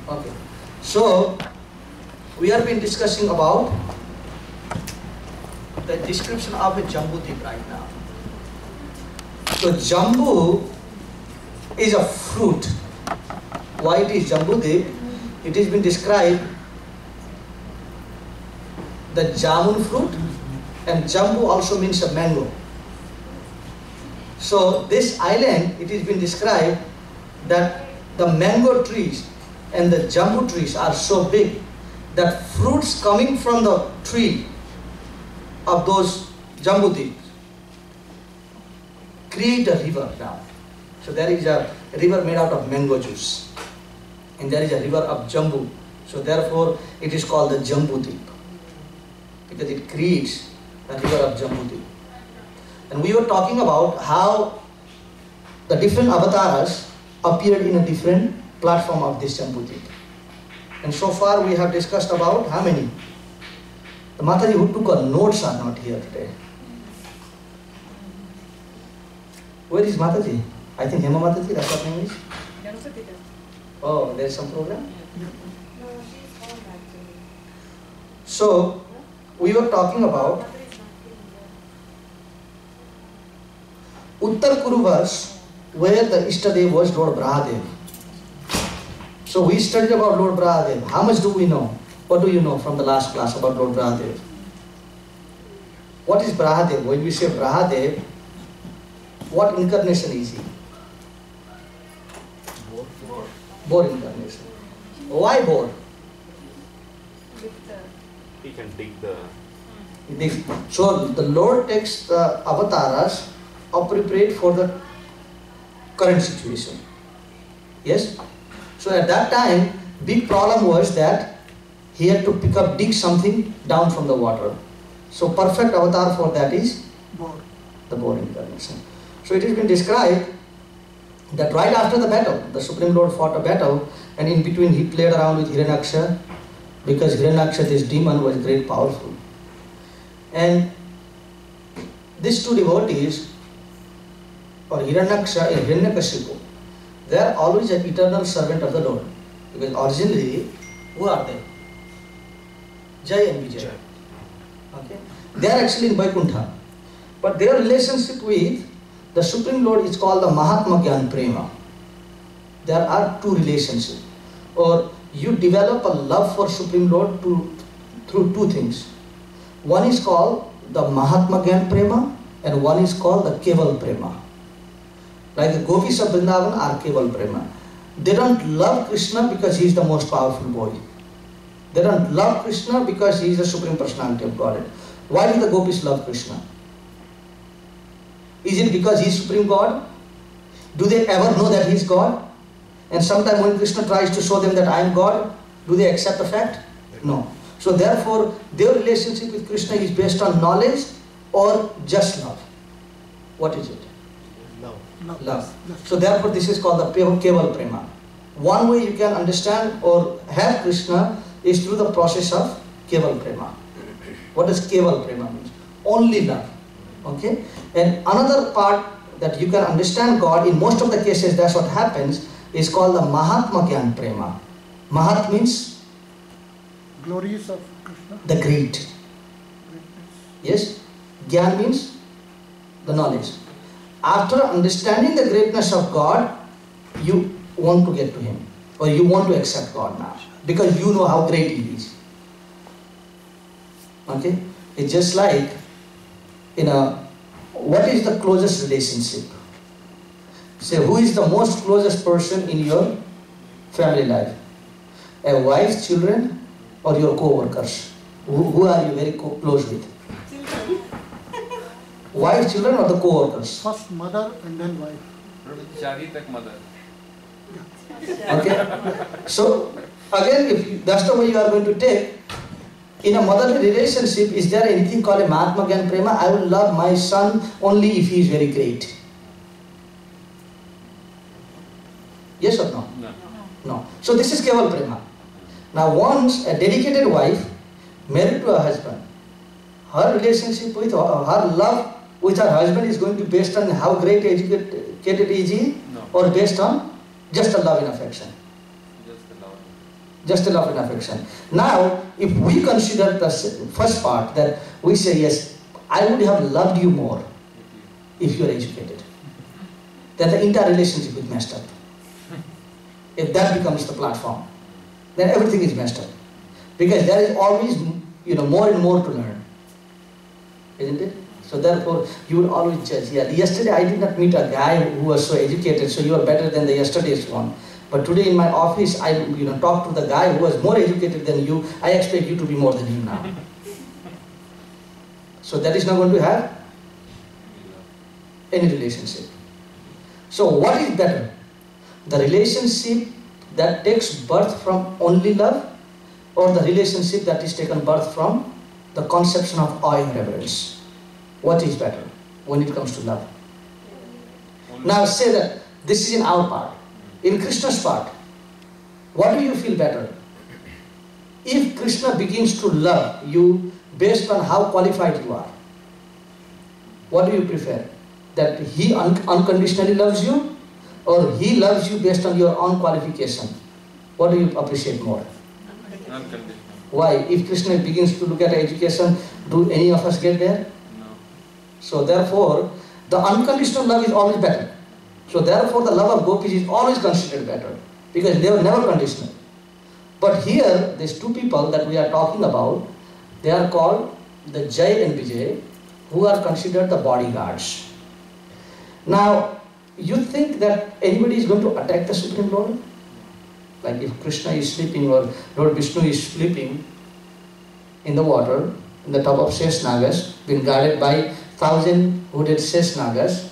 Okay. So, we have been discussing about the description of a Jambudip right now. So, Jambu is a fruit. Why it is Jambudip? It has been described the jamun fruit, and Jambu also means a mango. So this island, it has been described that the mango trees and the jambu trees are so big that fruits coming from the tree of those jambu trees create a river now. So there is a river made out of mango juice, and there is a river of jambu. So therefore it is called the Jambudip, because it creates a river of Jambudip. And we were talking about how the different avatars appeared in a different platform of this Jambudip. And so far we have discussed about how many? The Mataji who took our notes are not here today. Where is Mataji? I think Hema Mataji, that's what name is? Oh, there is some program? So, we were talking about Uttar Kuru verse, where the Ishtadev was Lord Brahadev. So we studied about Lord Brahadev. How much do we know? What do you know from the last class about Lord Brahadev? What is Brahadev? When we say Brahadev, what incarnation is he? Boar incarnation. Why boar? He can dig the... So the Lord takes the avatars appropriate for the current situation. Yes? So at that time, big problem was that he had to dig something down from the water. So perfect avatar for that is the boar incarnation. So it has been described that right after the battle, the Supreme Lord fought a battle, and in between he played around with Hiranyaksha, because Hiranyaksha, this demon, was great powerful. And these two devotees, or Hiranyaksha and Hiranyakashipu, they are always an eternal servant of the Lord. Because originally, who are they? Jai and Vijay. Okay? They are actually in Vaikuntha. But their relationship with the Supreme Lord is called the Mahatma Gyan Prema. There are two relationships. Or you develop a love for Supreme Lord through two things. One is called the Mahatma Gyan Prema, and one is called the Keval Prema. Like the gopis of Vrindavan are Keval Prema. They don't love Krishna because he is the most powerful boy. They don't love Krishna because he is the Supreme Personality of Godhead. Why do the gopis love Krishna? Is it because he is Supreme God? Do they ever know that he is God? And sometimes when Krishna tries to show them that I am God, do they accept the fact? No. So therefore, their relationship with Krishna is based on knowledge or just love. What is it? Love. So therefore this is called the Keval Prema. One way you can understand or have Krishna is through the process of Keval Prema. What does Keval Prema mean? Only love. Okay? And another part that you can understand God, in most of the cases that's what happens, is called the Mahatma Gyan Prema. Mahat means? Glories of Krishna. The great. Yes? Gyan means? The knowledge. After understanding the greatness of God, you want to get to Him, or you want to accept God now, because you know how great He is. Okay? It's just like, what is the closest relationship? Say, who is the most closest person in your family life? A wife, children, or your co-workers? Who are you very close with? Wife, children, or the co-workers? First mother and then wife. Shadi tak mother. Okay. So again, if that's the way you are going to take, in a motherly relationship, is there anything called a Mahatma Gyan Prema? I will love my son only if he is very great. Yes or no? No. No. So this is Keval Prema. Now once a dedicated wife married to a husband, her relationship with her love with her husband is going to be based on how great educated is he, No. or based on just a love and affection. Just the love. Just a love and affection. Now, if we consider the first part, that we say, yes, I would have loved you more if you are educated. Then the entire relationship is messed up. If that becomes the platform, then everything is messed up. Because there is always, more and more to learn. Isn't it? So therefore, you will always judge. Yeah, yesterday I did not meet a guy who was so educated, so you are better than the yesterday's one. But today in my office, I talk to the guy who was more educated than you. I expect you to be more than him now. So that is not going to have any relationship. So what is better? The relationship that takes birth from only love, or the relationship that is taken birth from the conception of awe and reverence? What is better when it comes to love? Now say that this is in our part. In Krishna's part, what do you feel better? If Krishna begins to love you based on how qualified you are, what do you prefer? That he unconditionally loves you, or he loves you based on your own qualification? What do you appreciate more? Unconditional. Why? If Krishna begins to look at education, do any of us get there? No. So therefore, the unconditional love is always better. So therefore, the love of gopis is always considered better, because they were never conditional. But here, these two people that we are talking about, they are called the Jai and Vijay, who are considered the bodyguards. Now, you think that anybody is going to attack the Supreme Lord? Like if Krishna is sleeping or Lord Vishnu is sleeping in the water, in the top of Sheshnagas, being guarded by 1,000 hooded Sheshnagas,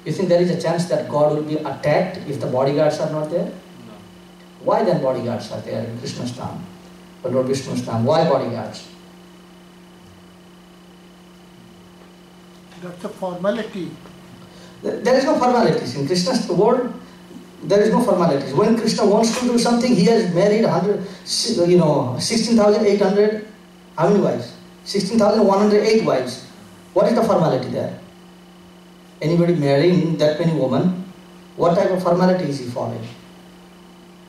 you think there is a chance that God will be attacked if the bodyguards are not there? No. Why then bodyguards are there in Krishna's Dham or Lord Vishnu's Dham? Why bodyguards? That's a formality. There is no formalities. In Krishna's world, there is no formalities. When Krishna wants to do something, he has married 16,800, how many wives? 16,108 wives. What is the formality there? Anybody marrying that many women, what type of formality is he following?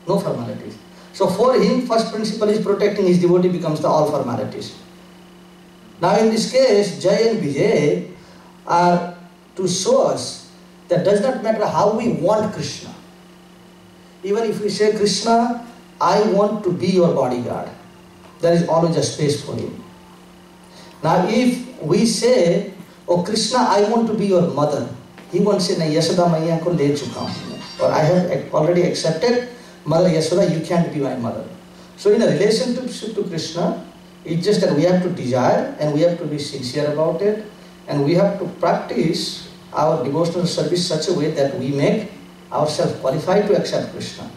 No formalities. So for him, first principle is protecting his devotee becomes the all formalities. Now in this case, Jai and Vijay are to show us that does not matter how we want Krishna. Even if we say, Krishna, I want to be your bodyguard, there is always a space for him. Now if we say, oh Krishna, I want to be your mother, he won't say, nahi, Yashoda Maiya ko le chuka hu, or I have already accepted, Mother Yashoda, you can't be my mother. So in a relationship to Krishna, it's just that we have to desire and we have to be sincere about it, and we have to practice our devotional service such a way that we make ourselves qualified to accept Krishna.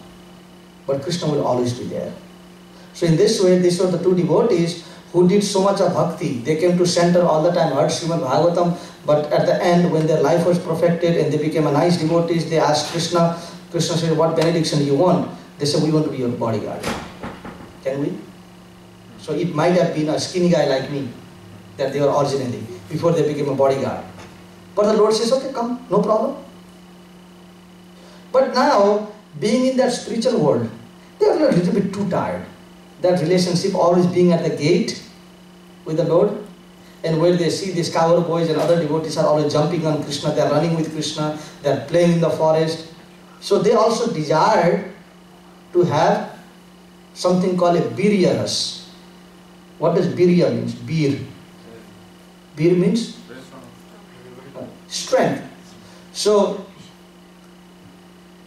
But Krishna will always be there. So in this way, these are the two devotees who did so much of bhakti. They came to center all the time, heard Srimad Bhagavatam, but at the end, when their life was perfected and they became a nice devotees, they asked Krishna. Krishna said, what benediction you want? They said, we want to be your bodyguard. Can we? So it might have been a skinny guy like me that they were originally, before they became a bodyguard. But the Lord says, okay, come, no problem. But now, being in that spiritual world, they are a little bit too tired. That relationship always being at the gate with the Lord, and where they see these cowboys and other devotees are always jumping on Krishna, they are running with Krishna, they are playing in the forest. So they also desired to have something called a birya ras. What does birya means? Bir. Bir means strength. So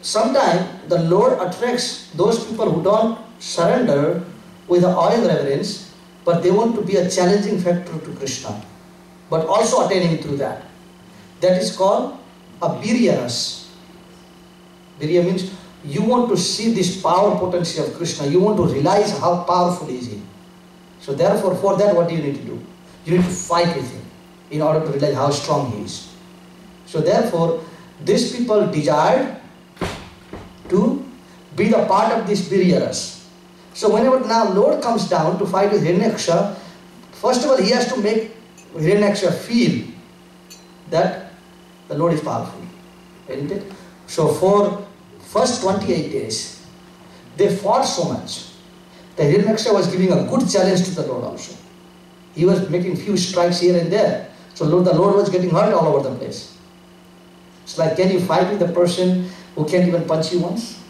sometimes the Lord attracts those people who don't surrender with awe and reverence, but they want to be a challenging factor to Krishna, but also attaining through that. That is called a birya ras. Birya means you want to see this power potency of Krishna. You want to realize how powerful is he. So therefore, for that, what do you need to do? You need to fight with him in order to realize how strong he is. So therefore, these people desired to be the part of this birya ras. So whenever now Lord comes down to fight with Hiranyaksha, first of all he has to make Hiranyaksha feel that the Lord is powerful, isn't it? So for first 28 days, they fought so much. the Hiranyaksha was giving a good challenge to the Lord also. He was making few strikes here and there. So the Lord was getting hurt all over the place. It's like, can you fight with a person who can't even punch you once?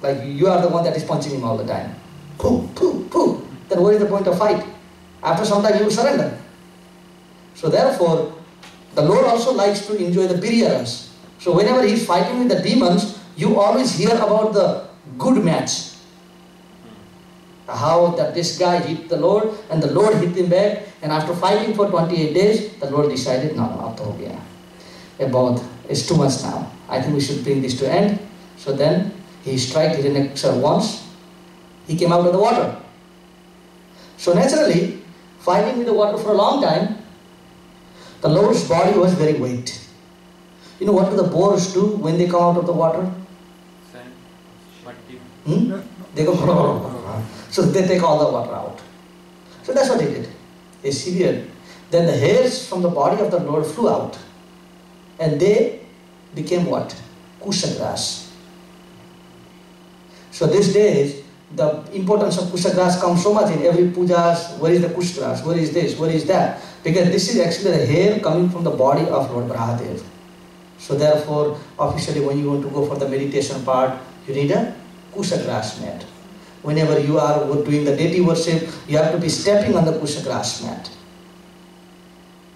Like you are the one that is punching him all the time. Pooh, pooh, pooh. Then what is the point of fight? After some time you will surrender. So therefore, the Lord also likes to enjoy the biryarans. So whenever he is fighting with the demons, you always hear about the good match. How that this guy hit the Lord and the Lord hit him back, and after fighting for 28 days, the Lord decided, no, about it's too much now. I think we should bring this to end. So then he struck Hiranyaksha once. He came out of the water. So naturally, fighting with the water for a long time, the Lord's body was very weight. You know what do the boars do when they come out of the water? They go. So they take all the water out. So that's what he did. He severed. Then the hairs from the body of the Lord flew out. And they became what? Kusha grass. So these days, the importance of kusha grass comes so much in every pujas. Where is the kusha grass? Where is this? Where is that? Because this is actually the hair coming from the body of Lord Brahadev. So therefore, officially when you want to go for the meditation part, you need a kusha grass mat. Whenever you are doing the deity worship, you have to be stepping on the kusha grass mat.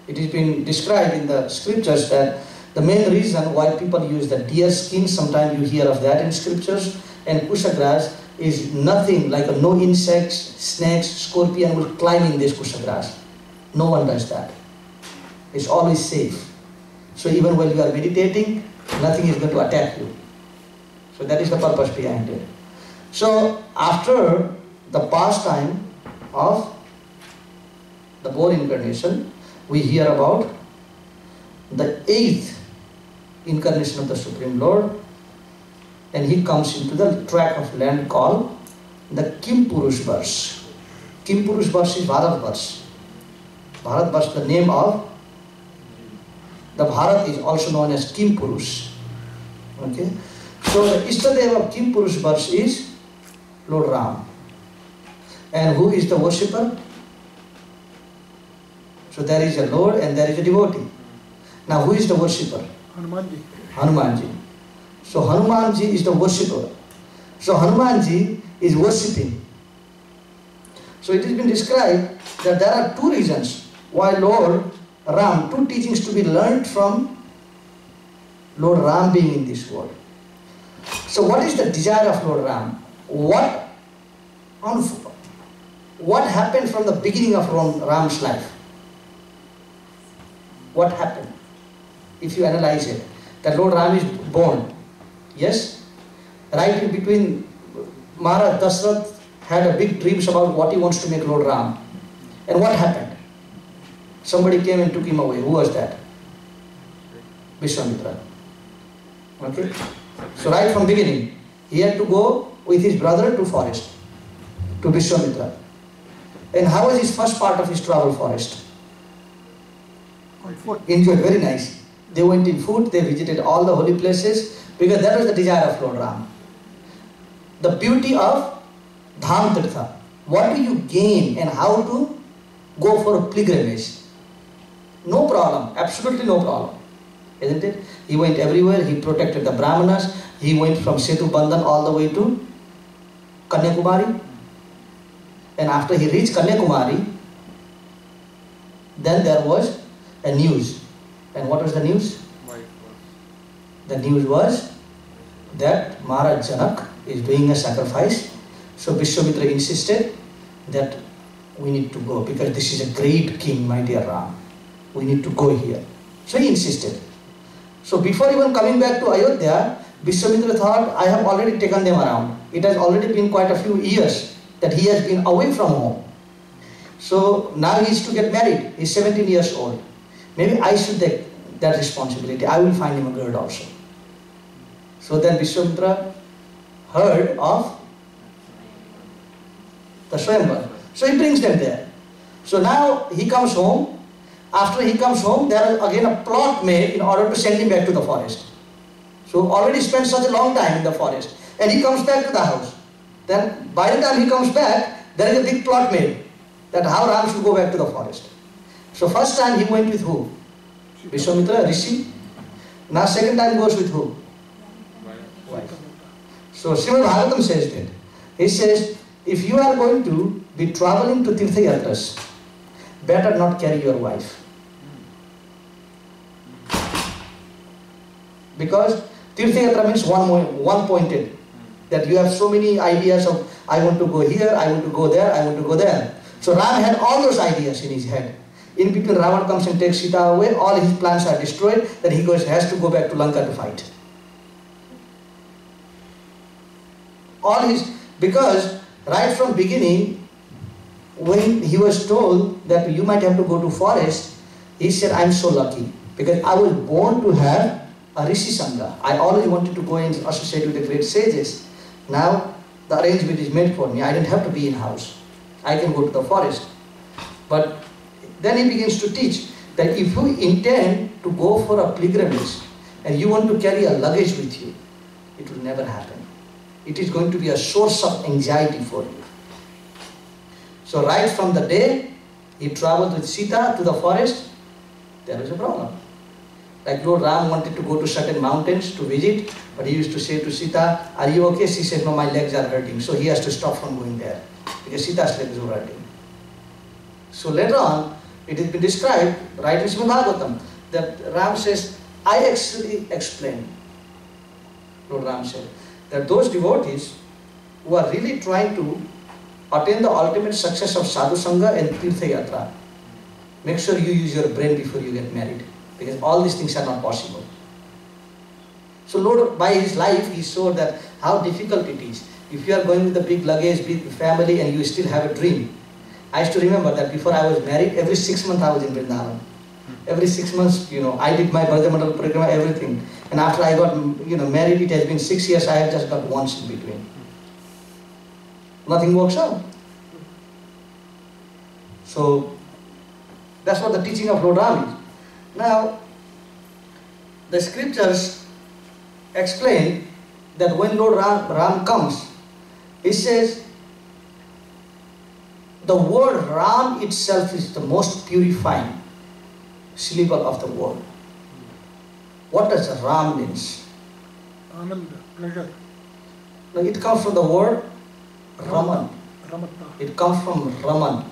It has been described in the scriptures that the main reason why people use the deer skin, sometimes you hear of that in scriptures, and kusha grass is nothing like no insects, snakes, scorpion will climb in this kusha grass. No one does that. It's always safe. So even while you are meditating, nothing is going to attack you. So that is the purpose behind it. So after the pastime of the boar incarnation, we hear about the 8th incarnation of the Supreme Lord, and he comes into the tract of land called the Kim Purush Varsh. Kim Purush Varsh is Bharat Varsh. Bharat Varsh, the name of the Bharat is also known as Kim Purush. Okay? So the Ishtadev of Kim Purush Varsh is Lord Ram. And who is the worshipper? So there is a Lord and there is a devotee. Now who is the worshipper? Hanumanji. Hanumanji. So Hanumanji is the worshipper. So Hanumanji is worshipping. So it has been described that there are two reasons why Lord Ram, two teachings to be learned from Lord Ram being in this world. So what is the desire of Lord Ram? What happened from the beginning of Ram's life? What happened? If you analyze it, that Lord Ram is born. Yes? Right in between, Maharaj Dasrath had a big dreams about what he wants to make Lord Ram. And what happened? Somebody came and took him away. Who was that? Vishwamitra. Okay? So right from beginning, he had to go with his brother to forest, to Vishwamitra. And how was his first part of his travel forest? On foot. Enjoyed, very nice. They went in foot, they visited all the holy places, because that was the desire of Lord Ram. The beauty of Dham Tirtha. What do you gain and how to go for a pilgrimage? No problem, absolutely no problem. Isn't it? He went everywhere, he protected the Brahmanas, he went from Setu Bandhan all the way to Kanyakumari. And after he reached Kanyakumari, then there was a news. And what was the news? The news was that Maharaj Janak is doing a sacrifice. So Vishwamitra insisted that we need to go because this is a great king, my dear Ram. We need to go here. So he insisted. So before even coming back to Ayodhya, Vishwamitra thought, I have already taken them around. It has already been quite a few years that he has been away from home. So now he is to get married. He is 17 years old. Maybe I should take that responsibility. I will find him a girl also. So then Vishwamitra heard of the Swayamvar. So he brings them there. So now he comes home. After he comes home, there is again a plot made in order to send him back to the forest. So already spent such a long time in the forest. And he comes back to the house. Then by the time he comes back, there is a big plot made that how Ram should go back to the forest. So first time he went with who? Vishwamitra, Rishi. Now second time goes with who? Wife. So Srimad Bhagavatam says that. He says, if you are going to be traveling to Tirtha Yatras, better not carry your wife. Because Tirtha Yatra means one pointed. That you have so many ideas of, I want to go here, I want to go there, I want to go there. So Ram had all those ideas in his head. In between, Ravan comes and takes Sita away, all his plans are destroyed, then he has to go back to Lanka to fight. Because right from beginning, when he was told that you might have to go to forest, he said, I'm so lucky, because I was born to have a Rishi Sangha. I always wanted to go and associate with the great sages. Now, the arrangement is made for me. I didn't have to be in house. I can go to the forest. But then he begins to teach that if you intend to go for a pilgrimage and you want to carry a luggage with you, it will never happen. It is going to be a source of anxiety for you. So right from the day he traveled with Sita to the forest, there is a problem. Like Lord Ram wanted to go to certain mountains to visit, but he used to say to Sita, are you okay? She said, no, my legs are hurting. So he has to stop from going there, because Sita's legs were hurting. So later on, it has been described, right in Srimad Bhagavatam, that Ram says, I actually explained, Lord Ram said, that those devotees who are really trying to attain the ultimate success of Sadhu Sangha and Tirtha Yatra, make sure you use your brain before you get married, because all these things are not possible. So Lord, by his life, he showed that how difficult it is. If you are going with a big luggage, big family, and you still have a dream. I used to remember that before I was married, every 6 months I was in Vrindavan. Every 6 months, I did my Bhajamandal Parikrama, everything. And after I got, married, it has been 6 years, I have just got once in between. Nothing works out. So, that's what the teaching of Lord Ram is. Now, the scriptures explain that when Lord Ram comes, he says, the word Ram itself is the most purifying syllable of the word. What does Ram means? Ananda, pleasure. Now it comes from the word Raman. Ramata. It comes from Raman.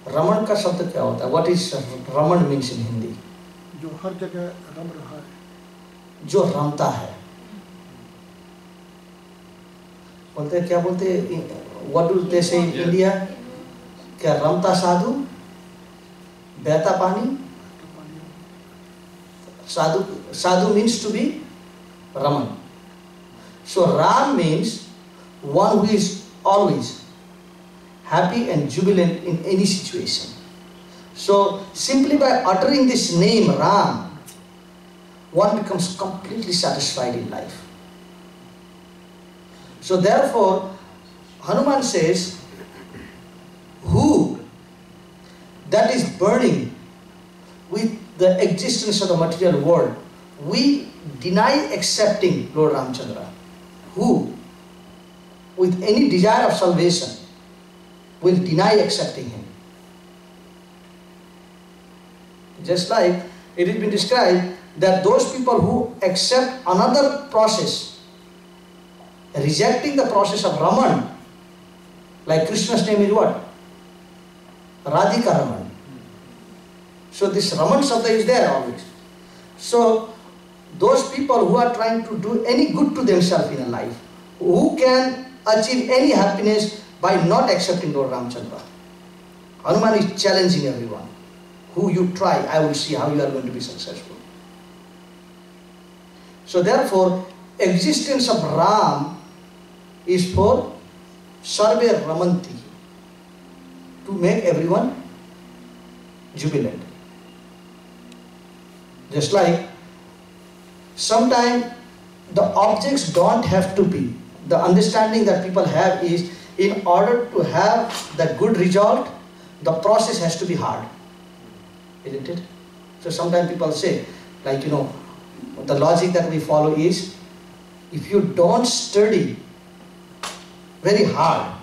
Raman का शब्द क्या होता है? What is Raman means in Hindi? जो हर जगह रम रहा है. जो रमता है. बोलते हैं क्या बोलते हैं? What do they say in India? क्या रमता साधु? बहता पानी? Sadhu means to be Raman. So Ram means one who is always happy and jubilant in any situation. So simply by uttering this name Ram, one becomes completely satisfied in life. So therefore, Hanuman says, who that is burning with the existence of the material world, we deny accepting Lord Ramchandra. Who, with any desire of salvation, will deny accepting him. Just like it has been described that those people who accept another process, rejecting the process of Raman, like Krishna's name is what? Radhika Raman. So this Raman Sabda is there always. So those people who are trying to do any good to themselves in a life, who can achieve any happiness by not accepting Lord Ramchandra. Hanuman is challenging everyone. Who you try, I will see how you are going to be successful. So therefore, existence of Ram is for Sarve Ramanti, to make everyone jubilant. Just like sometimes the objects don't have to be. The understanding that people have is, in order to have the good result, the process has to be hard. Isn't it? So sometimes people say, like, the logic that we follow is, if you don't study very hard.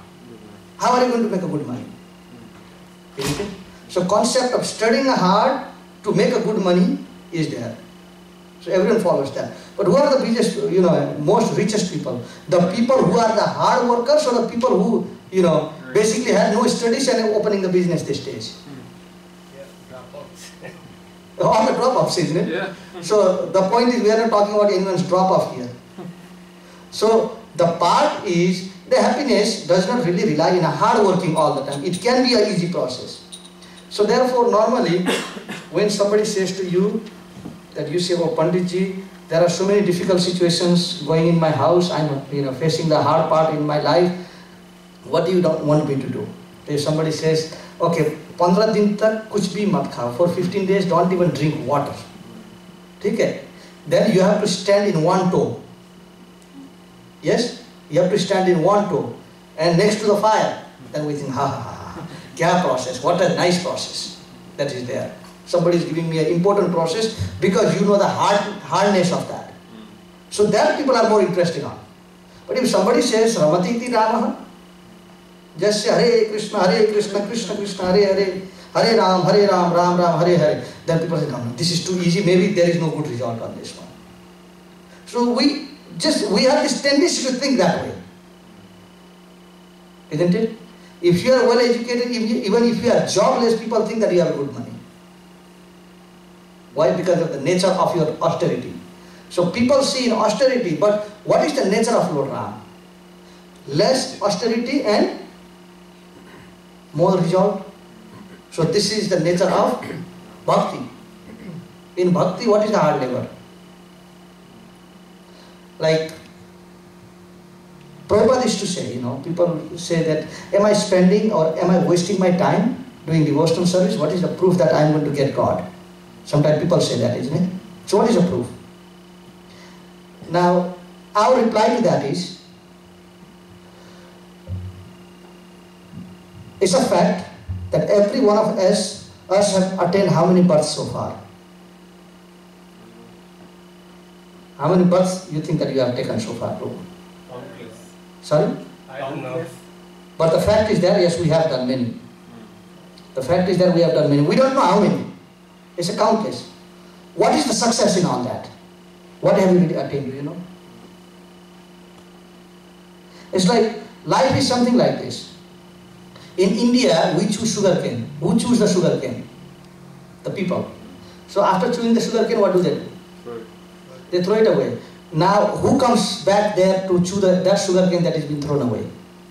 How are you going to make a good money? Isn't it? So concept of studying hard to make a good money is there. So everyone follows that. But who are the biggest, most richest people? The people who are the hard workers, or the people who, basically had no studies and opening the business this stage? All the drop-offs, isn't it? Yeah. So the point is, we are not talking about anyone's drop-off here. So the part is, the happiness does not really rely in a hard working all the time. It can be an easy process. So therefore, normally, when somebody says to you that you say, "Oh, Panditji, there are so many difficult situations going in my house. I'm, facing the hard part in my life. What do you want me to do?" If somebody says, "Okay, 15 दिन तक कुछ भी मत खाओ. For 15 days, don't even drink water." Okay? Then you have to stand in one toe. Yes? You have to stand in one toe and next to the fire. Then we think, kya process? What a nice process that is there. Somebody is giving me an important process because you know the hardness of that. So that people are more interested on. But if somebody says, "Ramati iti Ramaha," just say Hare Krishna, Krishna Krishna, Hare Hare, Hare Ram, Ram Ram, Hare Hare. Then people say, "No, this is too easy. Maybe there is no good result on this one." So we have this tendency to think that way. Isn't it? If you are well educated, even if you are jobless, people think that you have good money. Why? Because of the nature of your austerity. So people see in austerity, but what is the nature of Lord Ram? Less austerity and more result. So this is the nature of bhakti. In bhakti, what is the hard labor? Like Prabhupada used to say, people say that, am I spending or am I wasting my time doing devotional service? What is the proof that I am going to get God? Sometimes people say that, isn't it? So what is the proof? Now, our reply to that is, it's a fact that every one of us have attained how many births so far? How many births you think that you have taken so far? Countless. Sorry? I don't know. But the fact is that, yes, we have done many. The fact is that we have done many. We don't know how many. It's a countless. What is the success in all that? What have you really attained, do you know? It's like, life is something like this. In India, we choose sugarcane. Who choose the sugarcane? The people. So after chewing the sugarcane, what do they do? They throw it away. Now, who comes back there to chew that sugarcane that has been thrown away?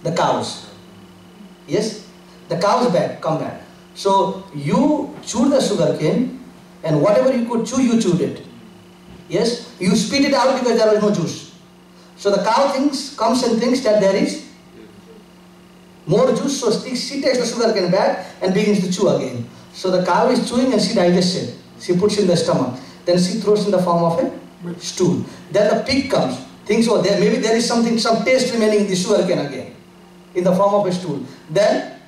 The cows. Yes? The cows come back. So you chewed the sugarcane, and whatever you could chew, you chewed it. Yes? You spit it out because there was no juice. So the cow comes and thinks that there is more juice, so she takes the sugarcane back and begins to chew again. So the cow is chewing and she digests it. She puts it in the stomach. Then she throws in the form of a stool. Then the pig comes, thinks, oh, maybe there is some taste remaining in the sugarcane again, in the form of a stool. Then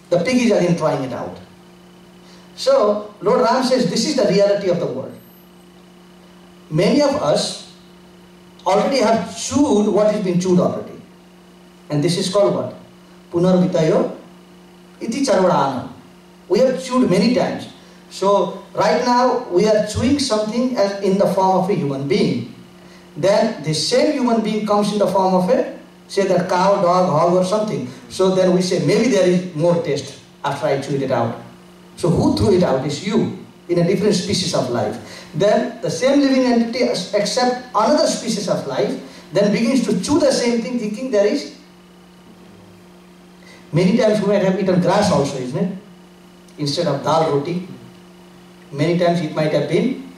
the pig is again trying it out. So Lord Ram says this is the reality of the world. Many of us already have chewed what has been chewed already. And this is called what? Punarvitayo iti charvadanam. We have chewed many times. So right now we are chewing something as in the form of a human being. Then the same human being comes in the form of a, say that cow, dog, hog or something. So then we say maybe there is more taste after I chewed it out. So who threw it out is you in a different species of life. Then the same living entity accepts another species of life, then begins to chew the same thing thinking there is. Many times we might have eaten grass also, isn't it? Instead of dal roti. Many times it might have been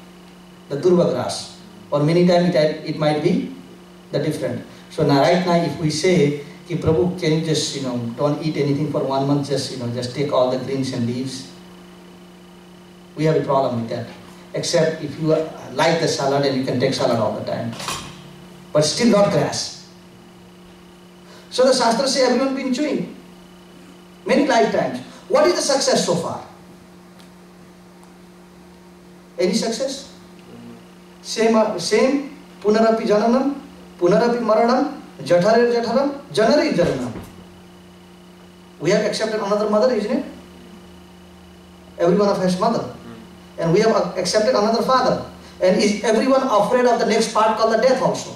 the durva grass, or many times it might be the different. So now, right now, if we say, "Ki Prabhu, can you just don't eat anything for 1 month, just take all the greens and leaves," we have a problem with that. Except if you like the salad and you can take salad all the time, but still not grass. So the Shastras say everyone been chewing many lifetimes. What is the success so far? Any success? Same punarapi jananam, punarapi maranam, jatharir jatharam, janari jananam. We have accepted another mother, isn't it? Every one of us has mother. And we have accepted another father. And is everyone afraid of the next part called the death also?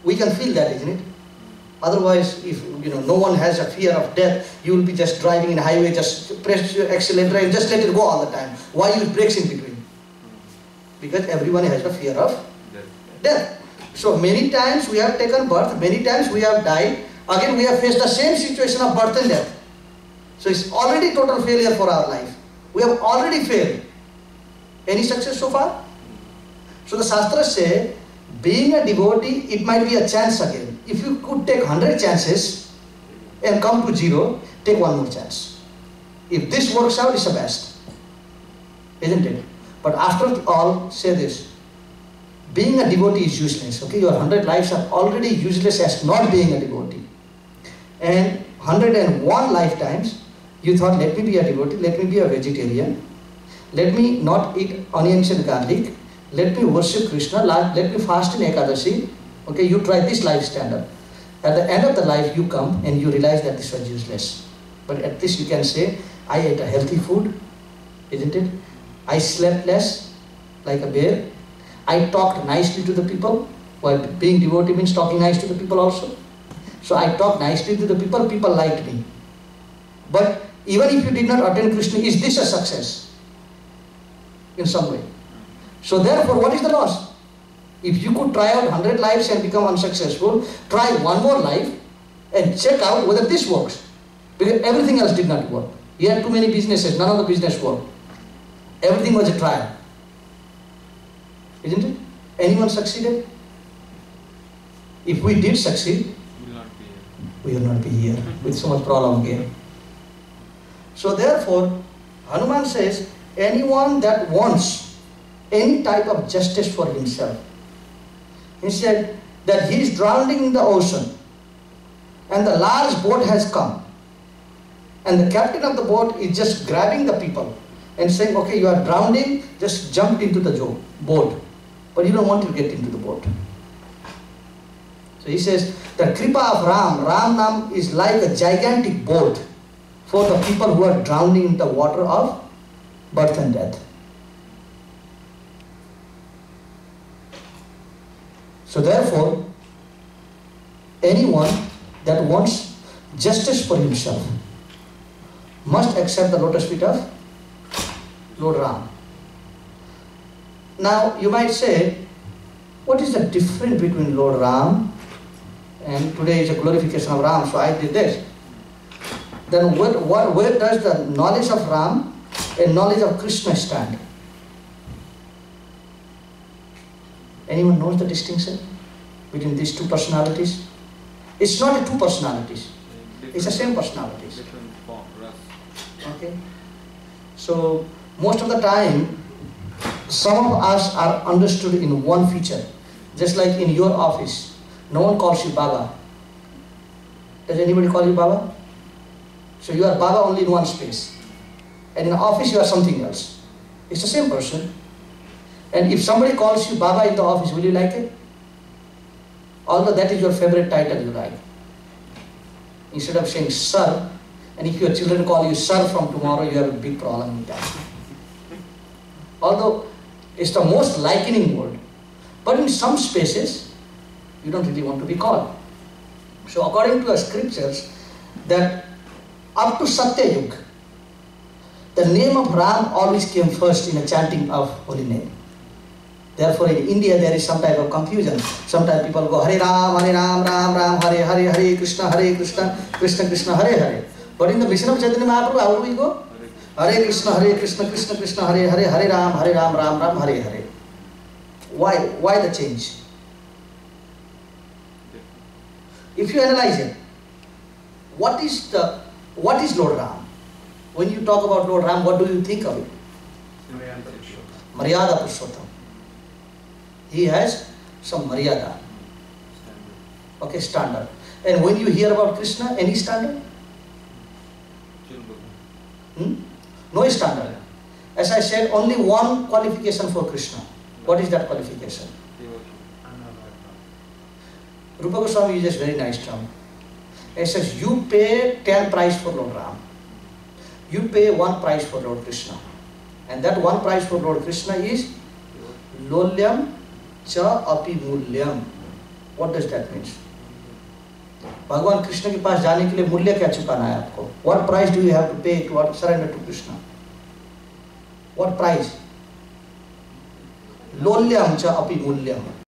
We can feel that, isn't it? Otherwise, if no one has a fear of death, you will be just driving in a highway, just press your accelerator and just let it go all the time. Why use brakes in between? Because everyone has a fear of death. So many times we have taken birth, many times we have died. Again, we have faced the same situation of birth and death. So it's already total failure for our life. We have already failed. Any success so far? So the Shastras say, being a devotee, it might be a chance again. If you could take 100 chances and come to 0, take one more chance. If this works out, it's the best. Isn't it? But after all, say this. Being a devotee is useless. Okay, your 100 lives are already useless as not being a devotee. And 101 lifetimes, you thought, let me be a devotee, let me be a vegetarian, let me not eat onions and garlic, let me worship Krishna, let me fast in Ekadashi. Okay, you try this life standard. At the end of the life, you come and you realize that this was useless. But at least you can say, I ate a healthy food, isn't it? I slept less, like a bear. I talked nicely to the people. Well, being devotee means talking nice to the people also. So I talked nicely to the people, people liked me. But even if you did not attain Krishna, is this a success? In some way. So therefore, what is the loss? If you could try out 100 lives and become unsuccessful, try one more life and check out whether this works. Because everything else did not work. You had too many businesses, none of the business worked. Everything was a trial. Isn't it? Anyone succeeded? If we did succeed, we will not be here with so much prolonged game. So therefore, Hanuman says, anyone that wants any type of justice for himself, he said that he is drowning in the ocean and the large boat has come and the captain of the boat is just grabbing the people and saying, okay, you are drowning, just jump into the boat, but you don't want to get into the boat. So he says, the Kripa of Ram Nam is like a gigantic boat for the people who are drowning in the water of birth and death. So therefore, anyone that wants justice for himself must accept the lotus feet of Lord Ram. Now you might say, what is the difference between Lord Ram and today is a glorification of Ram, so I did this. Then where does the knowledge of Ram and knowledge of Krishna stand? Anyone knows the distinction between these two personalities? It's not two personalities. It's the same personalities. Okay. So most of the time, some of us are understood in one feature. Just like in your office, no one calls you Baba. Does anybody call you Baba? So you are Baba only in one space. And in the office you are something else. It's the same person. And if somebody calls you Baba in the office, will you like it? Although that is your favorite title you like. Instead of saying Sir, and if your children call you Sir from tomorrow, you have a big problem with that. Although it's the most likening word. But in some spaces, you don't really want to be called. So according to the scriptures, that up to Satyayug, the name of Ram always came first in a chanting of holy name. Therefore in India there is some type of confusion. Sometimes people go Hare Ram, Ram Ram, Hare Hare, Hare Krishna, Krishna Krishna, Hare Hare. But in the mission of Chaitanya Mahaprabhu, how do we go? Hare Krishna, Krishna Krishna, Hare Hare, Hare Ram, Ram, Hare Hare. Why the change? If you analyze it, what is Lord Ram? When you talk about Lord Ram, what do you think of it? Maryada Purushottam. He has some Maryada. Okay, standard. And when you hear about Krishna, any standard? No standard. As I said, only one qualification for Krishna. What is that qualification? Rupa Goswami uses very nice term. It says you pay 10 price for Lord Ram. You pay 1 price for Lord Krishna. And that 1 price for Lord Krishna is Lolyam cha api mulyam. What does that mean? भगवान कृष्ण के पास जाने के लिए मूल्य क्या चुकाना है आपको? What price do you have to pay to surrender to Krishna? What price? Lolyam cha api mulyam.